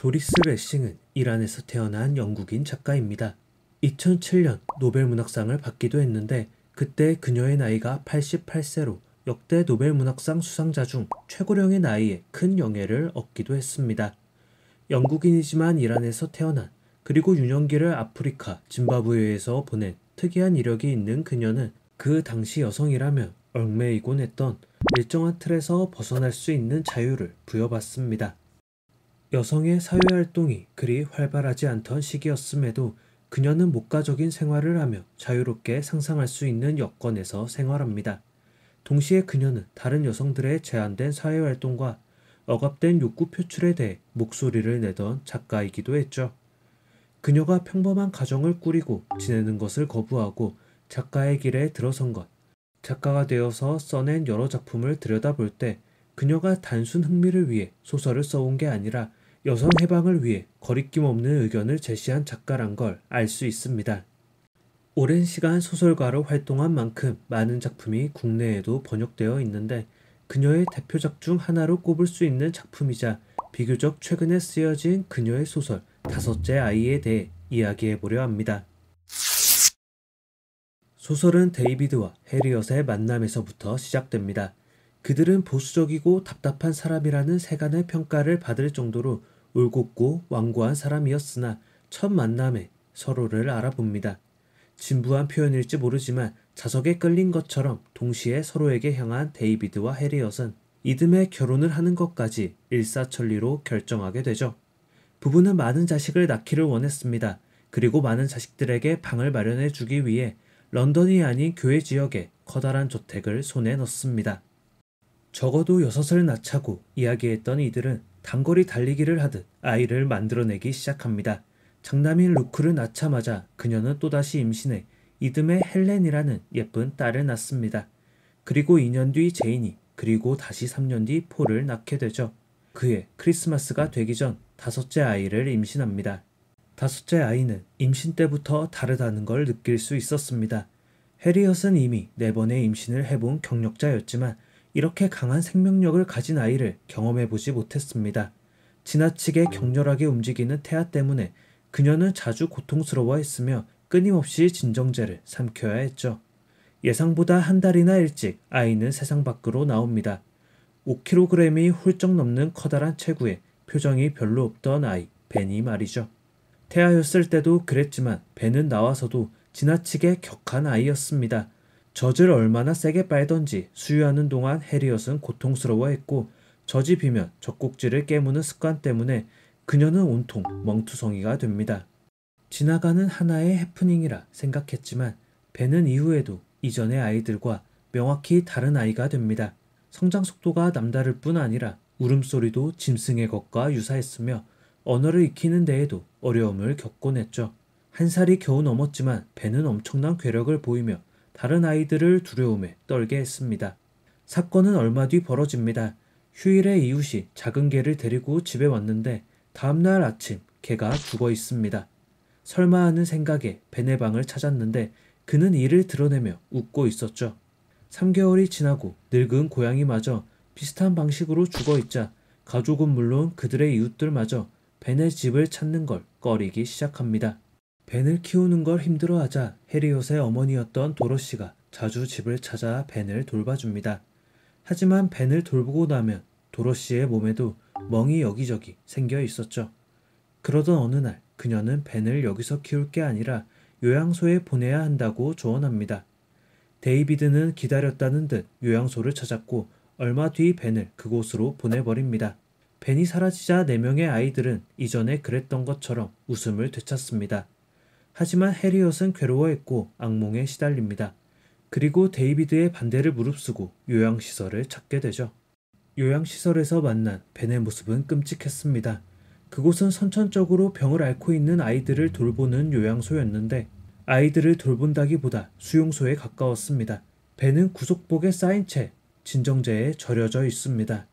도리스 레싱은 이란에서 태어난 영국인 작가입니다. 2007년 노벨 문학상을 받기도 했는데 그때 그녀의 나이가 88세로 역대 노벨 문학상 수상자 중 최고령의 나이에 큰 영예를 얻기도 했습니다. 영국인이지만 이란에서 태어난 그리고 유년기를 아프리카 짐바브웨에서 보낸 특이한 이력이 있는 그녀는 그 당시 여성이라면 얽매이곤 했던 일정한 틀에서 벗어날 수 있는 자유를 부여받습니다. 여성의 사회활동이 그리 활발하지 않던 시기였음에도 그녀는 목가적인 생활을 하며 자유롭게 상상할 수 있는 여건에서 생활합니다. 동시에 그녀는 다른 여성들의 제한된 사회활동과 억압된 욕구 표출에 대해 목소리를 내던 작가이기도 했죠. 그녀가 평범한 가정을 꾸리고 지내는 것을 거부하고 작가의 길에 들어선 것, 작가가 되어서 써낸 여러 작품을 들여다볼 때 그녀가 단순 흥미를 위해 소설을 써온 게 아니라 여성 해방을 위해 거리낌 없는 의견을 제시한 작가란 걸 알 수 있습니다. 오랜 시간 소설가로 활동한 만큼 많은 작품이 국내에도 번역되어 있는데 그녀의 대표작 중 하나로 꼽을 수 있는 작품이자 비교적 최근에 쓰여진 그녀의 소설 다섯째 아이에 대해 이야기해보려 합니다. 소설은 데이비드와 해리엇의 만남에서부터 시작됩니다. 그들은 보수적이고 답답한 사람이라는 세간의 평가를 받을 정도로 올곧고 완고한 사람이었으나 첫 만남에 서로를 알아봅니다. 진부한 표현일지 모르지만 자석에 끌린 것처럼 동시에 서로에게 향한 데이비드와 해리엇은 이듬해 결혼을 하는 것까지 일사천리로 결정하게 되죠. 부부는 많은 자식을 낳기를 원했습니다. 그리고 많은 자식들에게 방을 마련해 주기 위해 런던이 아닌 교외 지역에 커다란 저택을 손에 넣습니다. 적어도 6을 낳자고 이야기했던 이들은 단거리 달리기를 하듯 아이를 만들어내기 시작합니다. 장남인 루크를 낳자마자 그녀는 또다시 임신해 이듬해 헬렌이라는 예쁜 딸을 낳습니다. 그리고 2년 뒤 제인이, 그리고 다시 3년 뒤 폴을 낳게 되죠. 그해 크리스마스가 되기 전 다섯째 아이를 임신합니다. 다섯째 아이는 임신 때부터 다르다는 걸 느낄 수 있었습니다. 해리엇은 이미 4번의 임신을 해본 경력자였지만 이렇게 강한 생명력을 가진 아이를 경험해보지 못했습니다. 지나치게 격렬하게 움직이는 태아 때문에 그녀는 자주 고통스러워했으며 끊임없이 진정제를 삼켜야 했죠. 예상보다 한 달이나 일찍 아이는 세상 밖으로 나옵니다. 5kg이 훌쩍 넘는 커다란 체구에 표정이 별로 없던 아이, 벤이 말이죠. 태아였을 때도 그랬지만 벤은 나와서도 지나치게 격한 아이였습니다. 젖을 얼마나 세게 빨던지 수유하는 동안 해리엇은 고통스러워했고 젖이 비면 젖꼭지를 깨무는 습관 때문에 그녀는 온통 멍투성이가 됩니다. 지나가는 하나의 해프닝이라 생각했지만 벤은 이후에도 이전의 아이들과 명확히 다른 아이가 됩니다. 성장 속도가 남다를 뿐 아니라 울음소리도 짐승의 것과 유사했으며 언어를 익히는 데에도 어려움을 겪곤 했죠. 1살이 겨우 넘었지만 벤은 엄청난 괴력을 보이며 다른 아이들을 두려움에 떨게 했습니다. 사건은 얼마 뒤 벌어집니다. 휴일에 이웃이 작은 개를 데리고 집에 왔는데 다음날 아침 개가 죽어 있습니다. 설마 하는 생각에 벤의 방을 찾았는데 그는 이를 드러내며 웃고 있었죠. 3개월이 지나고 늙은 고양이마저 비슷한 방식으로 죽어 있자 가족은 물론 그들의 이웃들마저 벤의 집을 찾는 걸 꺼리기 시작합니다. 벤을 키우는 걸 힘들어하자 해리엇의 어머니였던 도로시가 자주 집을 찾아 벤을 돌봐줍니다. 하지만 벤을 돌보고 나면 도로시의 몸에도 멍이 여기저기 생겨 있었죠. 그러던 어느 날 그녀는 벤을 여기서 키울 게 아니라 요양소에 보내야 한다고 조언합니다. 데이비드는 기다렸다는 듯 요양소를 찾았고 얼마 뒤 벤을 그곳으로 보내버립니다. 벤이 사라지자 4명의 아이들은 이전에 그랬던 것처럼 웃음을 되찾습니다. 하지만 해리엇은 괴로워했고 악몽에 시달립니다. 그리고 데이비드의 반대를 무릅쓰고 요양시설을 찾게 되죠. 요양시설에서 만난 벤의 모습은 끔찍했습니다. 그곳은 선천적으로 병을 앓고 있는 아이들을 돌보는 요양소였는데 아이들을 돌본다기보다 수용소에 가까웠습니다. 벤은 구속복에 쌓인 채 진정제에 절여져 있습니다.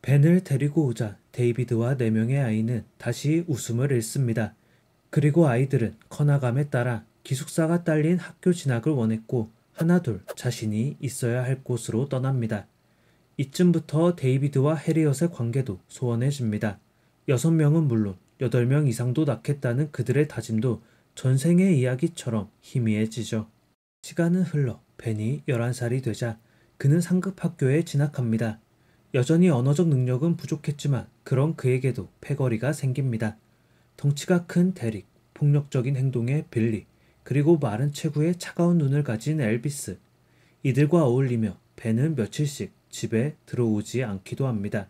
벤을 데리고 오자 데이비드와 4명의 아이는 다시 웃음을 잃습니다. 그리고 아이들은 커나감에 따라 기숙사가 딸린 학교 진학을 원했고 하나둘 자신이 있어야 할 곳으로 떠납니다. 이쯤부터 데이비드와 해리엇의 관계도 소원해집니다. 6명은 물론 8명 이상도 낳겠다는 그들의 다짐도 전생의 이야기처럼 희미해지죠. 시간은 흘러 벤이 11살이 되자 그는 상급 학교에 진학합니다. 여전히 언어적 능력은 부족했지만 그런 그에게도 패거리가 생깁니다. 덩치가 큰 데릭, 폭력적인 행동의 빌리, 그리고 마른 체구에 차가운 눈을 가진 엘비스. 이들과 어울리며 벤은 며칠씩 집에 들어오지 않기도 합니다.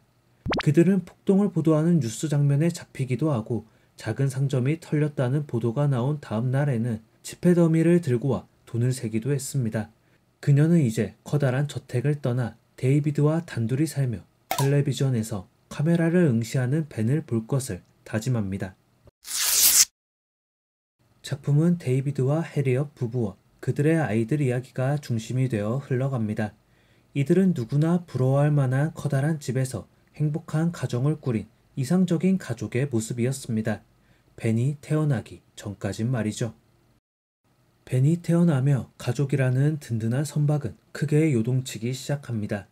그들은 폭동을 보도하는 뉴스 장면에 잡히기도 하고 작은 상점이 털렸다는 보도가 나온 다음 날에는 지폐 더미를 들고 와 돈을 세기도 했습니다. 그녀는 이제 커다란 저택을 떠나 데이비드와 단둘이 살며 텔레비전에서 카메라를 응시하는 벤을 볼 것을 다짐합니다. 작품은 데이비드와 해리엇 부부와 그들의 아이들 이야기가 중심이 되어 흘러갑니다. 이들은 누구나 부러워할 만한 커다란 집에서 행복한 가정을 꾸린 이상적인 가족의 모습이었습니다. 벤이 태어나기 전까진 말이죠. 벤이 태어나며 가족이라는 든든한 선박은 크게 요동치기 시작합니다.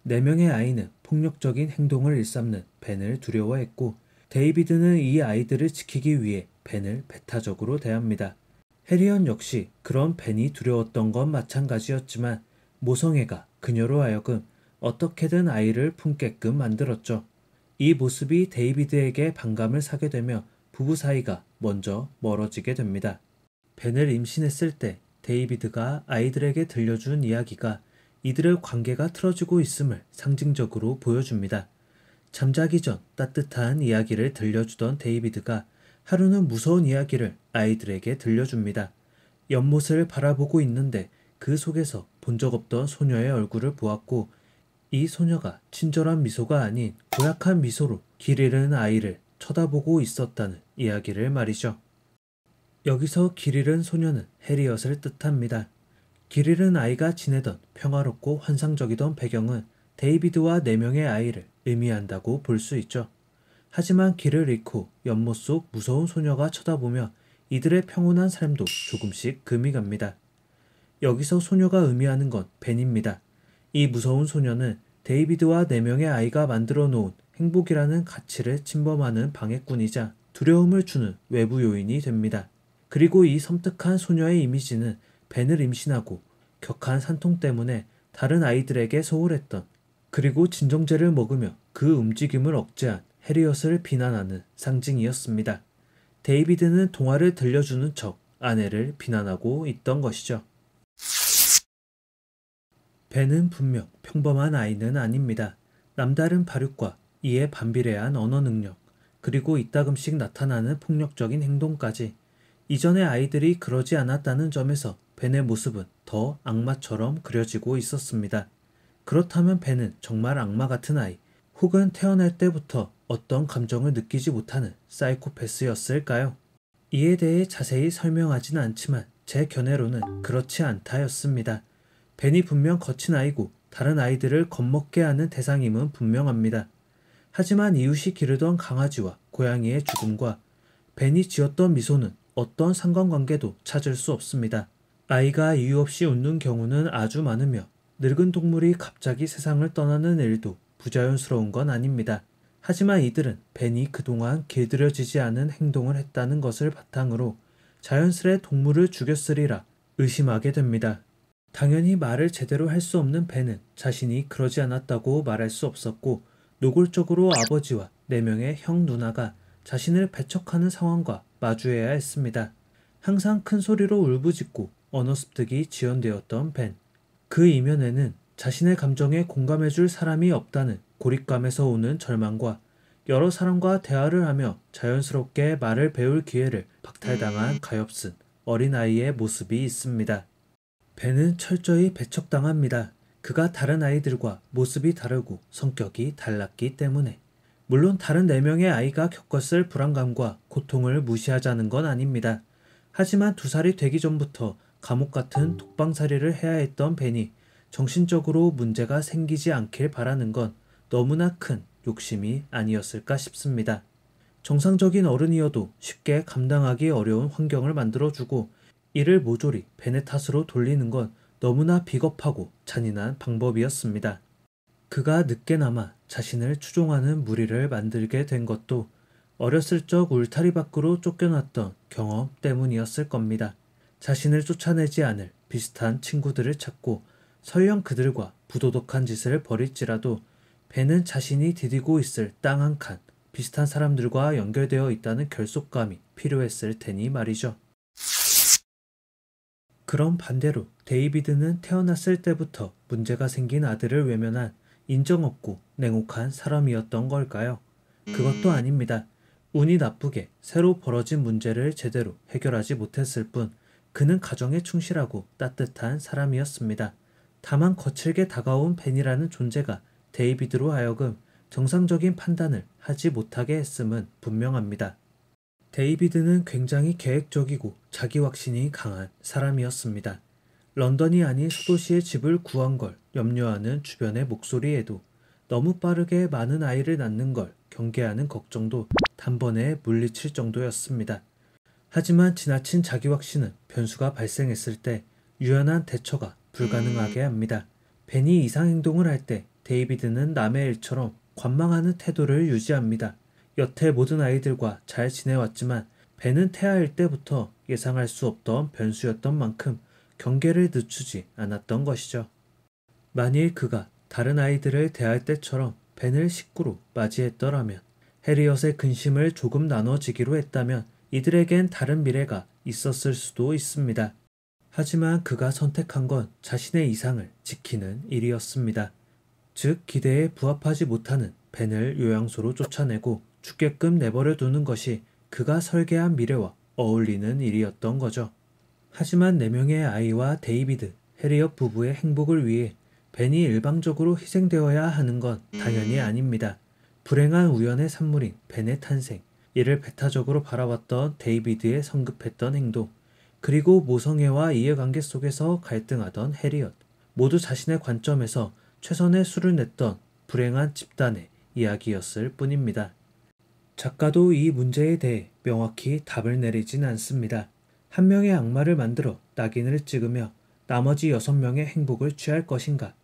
4명의 아이는 폭력적인 행동을 일삼는 벤을 두려워했고 데이비드는 이 아이들을 지키기 위해 벤을 배타적으로 대합니다. 해리언 역시 그런 벤이 두려웠던 건 마찬가지였지만 모성애가 그녀로 하여금 어떻게든 아이를 품게끔 만들었죠. 이 모습이 데이비드에게 반감을 사게 되며 부부 사이가 먼저 멀어지게 됩니다. 벤을 임신했을 때 데이비드가 아이들에게 들려준 이야기가 이들의 관계가 틀어지고 있음을 상징적으로 보여줍니다. 잠자기 전 따뜻한 이야기를 들려주던 데이비드가 하루는 무서운 이야기를 아이들에게 들려줍니다. 연못을 바라보고 있는데 그 속에서 본 적 없던 소녀의 얼굴을 보았고 이 소녀가 친절한 미소가 아닌 고약한 미소로 길 잃은 아이를 쳐다보고 있었다는 이야기를 말이죠. 여기서 길 잃은 소녀는 해리엇을 뜻합니다. 길 잃은 아이가 지내던 평화롭고 환상적이던 배경은 데이비드와 4명의 아이를 의미한다고 볼 수 있죠. 하지만 길을 잃고 연못 속 무서운 소녀가 쳐다보며 이들의 평온한 삶도 조금씩 금이 갑니다. 여기서 소녀가 의미하는 건 벤입니다. 이 무서운 소녀는 데이비드와 4명의 아이가 만들어 놓은 행복이라는 가치를 침범하는 방해꾼이자 두려움을 주는 외부 요인이 됩니다. 그리고 이 섬뜩한 소녀의 이미지는 벤을 임신하고 격한 산통 때문에 다른 아이들에게 소홀했던 그리고 진정제를 먹으며 그 움직임을 억제한 해리엇을 비난하는 상징이었습니다. 데이비드는 동화를 들려주는 척 아내를 비난하고 있던 것이죠. 벤은 분명 평범한 아이는 아닙니다. 남다른 발육과 이에 반비례한 언어 능력, 그리고 이따금씩 나타나는 폭력적인 행동까지 이전의 아이들이 그러지 않았다는 점에서 벤의 모습은 더 악마처럼 그려지고 있었습니다. 그렇다면 벤은 정말 악마 같은 아이, 혹은 태어날 때부터 어떤 감정을 느끼지 못하는 사이코패스였을까요? 이에 대해 자세히 설명하지는 않지만 제 견해로는 그렇지 않다였습니다. 벤이 분명 거친 아이고 다른 아이들을 겁먹게 하는 대상임은 분명합니다. 하지만 이웃이 기르던 강아지와 고양이의 죽음과 벤이 지었던 미소는 어떤 상관관계도 찾을 수 없습니다. 아이가 이유 없이 웃는 경우는 아주 많으며 늙은 동물이 갑자기 세상을 떠나는 일도 부자연스러운 건 아닙니다. 하지만 이들은 벤이 그동안 길들여지지 않은 행동을 했다는 것을 바탕으로 자연스레 동물을 죽였으리라 의심하게 됩니다. 당연히 말을 제대로 할 수 없는 벤은 자신이 그러지 않았다고 말할 수 없었고 노골적으로 아버지와 4명의 형 누나가 자신을 배척하는 상황과 마주해야 했습니다. 항상 큰 소리로 울부짖고 언어 습득이 지연되었던 벤. 그 이면에는 자신의 감정에 공감해줄 사람이 없다는 고립감에서 오는 절망과 여러 사람과 대화를 하며 자연스럽게 말을 배울 기회를 박탈당한 가엾은 어린아이의 모습이 있습니다. 벤은 철저히 배척당합니다. 그가 다른 아이들과 모습이 다르고 성격이 달랐기 때문에. 물론 다른 4명의 아이가 겪었을 불안감과 고통을 무시하자는 건 아닙니다. 하지만 2살이 되기 전부터 감옥 같은 독방살이를 해야 했던 벤이 정신적으로 문제가 생기지 않길 바라는 건 너무나 큰 욕심이 아니었을까 싶습니다. 정상적인 어른이어도 쉽게 감당하기 어려운 환경을 만들어주고 이를 모조리 벤의 탓으로 돌리는 건 너무나 비겁하고 잔인한 방법이었습니다. 그가 늦게나마 자신을 추종하는 무리를 만들게 된 것도 어렸을 적 울타리 밖으로 쫓겨났던 경험 때문이었을 겁니다. 자신을 쫓아내지 않을 비슷한 친구들을 찾고 설령 그들과 부도덕한 짓을 벌일지라도 벤은 자신이 디디고 있을 땅 한 칸, 비슷한 사람들과 연결되어 있다는 결속감이 필요했을 테니 말이죠. 그럼 반대로 데이비드는 태어났을 때부터 문제가 생긴 아들을 외면한 인정 없고 냉혹한 사람이었던 걸까요? 그것도 아닙니다. 운이 나쁘게 새로 벌어진 문제를 제대로 해결하지 못했을 뿐 그는 가정에 충실하고 따뜻한 사람이었습니다. 다만 거칠게 다가온 벤이라는 존재가 데이비드로 하여금 정상적인 판단을 하지 못하게 했음은 분명합니다. 데이비드는 굉장히 계획적이고 자기 확신이 강한 사람이었습니다. 런던이 아닌 소도시의 집을 구한 걸 염려하는 주변의 목소리에도 너무 빠르게 많은 아이를 낳는 걸 경계하는 걱정도 단번에 물리칠 정도였습니다. 하지만 지나친 자기 확신은 변수가 발생했을 때 유연한 대처가 불가능하게 합니다. 벤이 이상 행동을 할 때 데이비드는 남의 일처럼 관망하는 태도를 유지합니다. 여태 모든 아이들과 잘 지내왔지만 벤은 태아일 때부터 예상할 수 없던 변수였던 만큼 경계를 늦추지 않았던 것이죠. 만일 그가 다른 아이들을 대할 때처럼 벤을 식구로 맞이했더라면, 해리엇의 근심을 조금 나눠지기로 했다면 이들에겐 다른 미래가 있었을 수도 있습니다. 하지만 그가 선택한 건 자신의 이상을 지키는 일이었습니다. 즉 기대에 부합하지 못하는 벤을 요양소로 쫓아내고 죽게끔 내버려 두는 것이 그가 설계한 미래와 어울리는 일이었던 거죠. 하지만 4명의 아이와 데이비드, 해리엇 부부의 행복을 위해 벤이 일방적으로 희생되어야 하는 건 당연히 아닙니다. 불행한 우연의 산물인 벤의 탄생, 이를 배타적으로 바라봤던 데이비드의 성급했던 행동, 그리고 모성애와 이해관계 속에서 갈등하던 해리엇, 모두 자신의 관점에서 최선의 수를 냈던 불행한 집단의 이야기였을 뿐입니다. 작가도 이 문제에 대해 명확히 답을 내리진 않습니다. 한 명의 악마를 만들어 낙인을 찍으며 나머지 6명의 행복을 취할 것인가,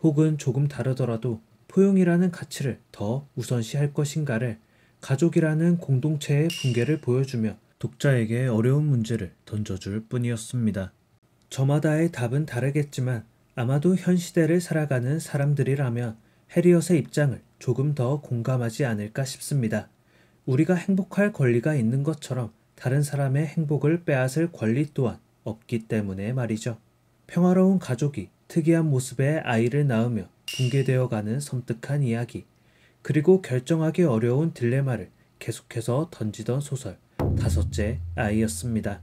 혹은 조금 다르더라도 포용이라는 가치를 더 우선시할 것인가를 가족이라는 공동체의 붕괴를 보여주며 독자에게 어려운 문제를 던져줄 뿐이었습니다. 저마다의 답은 다르겠지만 아마도 현 시대를 살아가는 사람들이라면 해리엇의 입장을 조금 더 공감하지 않을까 싶습니다. 우리가 행복할 권리가 있는 것처럼 다른 사람의 행복을 빼앗을 권리 또한 없기 때문에 말이죠. 평화로운 가족이 특이한 모습의 아이를 낳으며 붕괴되어가는 섬뜩한 이야기, 그리고 결정하기 어려운 딜레마를 계속해서 던지던 소설 5째 아이였습니다.